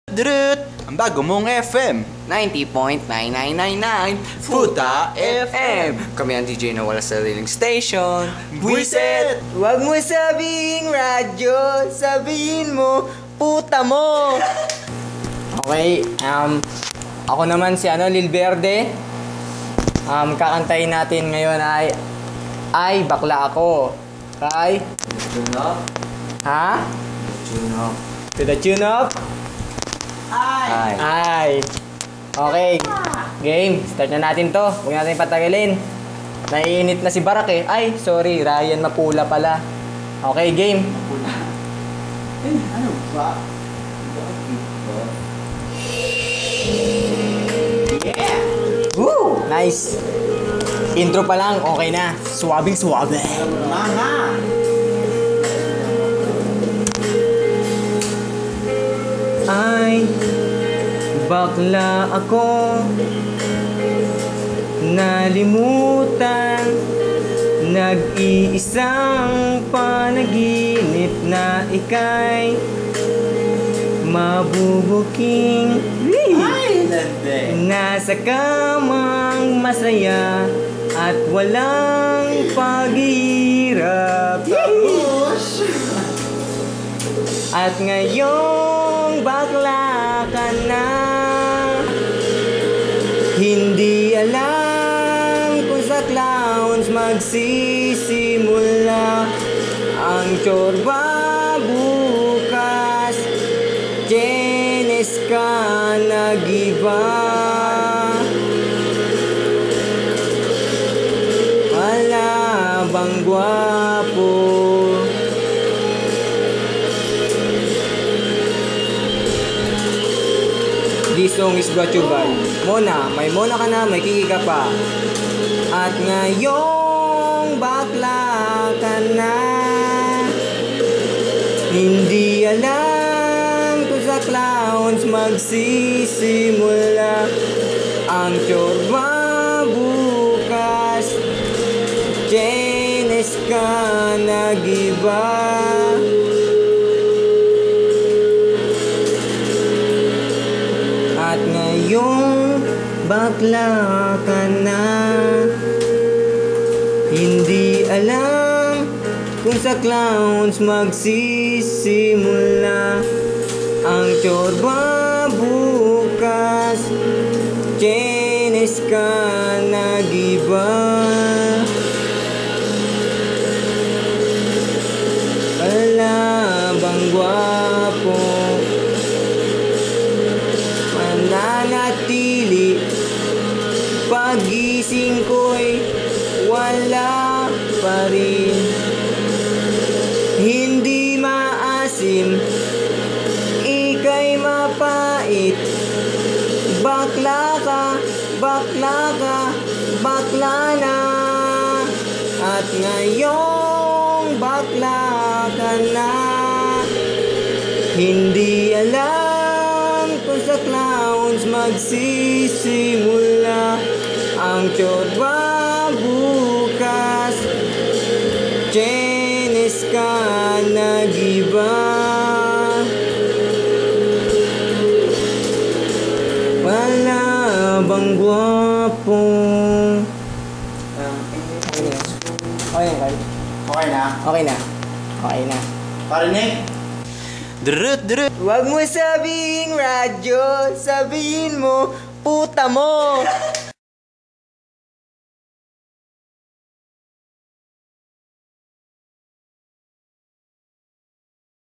Drut! Ang bago mong FM 90.9999 Futa FM. Kami ang DJ na wala sariling station. Buisit! Huwag mo sabing radyo, sabihin mo puta mo. Okay, ako naman si Lil Verde. Kakantayin natin ngayon ay bakla ako. Kay Tune up. ha? Tune up. To the tune of Ay. Okay. Game. Start na natin to. Huwag natin patagalin. Naiinit na si Barak eh. Ay, sorry. Ryan Mapula pala. Okay, game. Ano ba? Yeah! Woo! Nice. Intro pa lang. Okay na. Suwabing suwabe. Mama! Ay, bakla ako. Nalimutan. Nag-iisang panaginip na ika'y mabubuking. Ay! Lande! Nasa kamang masaya at walang paghihirap. At ngayong bakla ka na, hindi alam kung sa clowns magsisimula ang tsorba bukas. Jenes ka nag-iba. Wala bang gwapo? This song is brought to you by Mona. May Mona ka na, may Kiki ka pa. At ngayong bakla ka na, hindi alam kung sa clowns magsisimula ang tsorba bukas. Jenes ka nag-iba. At ngayong bakla ka na, hindi alam kung sa clowns magsisimula ang tsorba bukas. Jenes ka nag-iba. Wala bang gwapo? Mananatili, pagising ko'y wala pa rin. Hindi maasim, ika'y mapait. Bakla ka, bakla ka, bakla na. At ngayong bakla ka na, hindi alam kung sa clowns magsisimula ang tsorba bukas. Jenes ka nag-iba. Wala bang gwapo? Okay na? Okay na. Okay na. Parinig? Drut! Drut! Huwag mo sabing radyo, sabihin mo puta mo.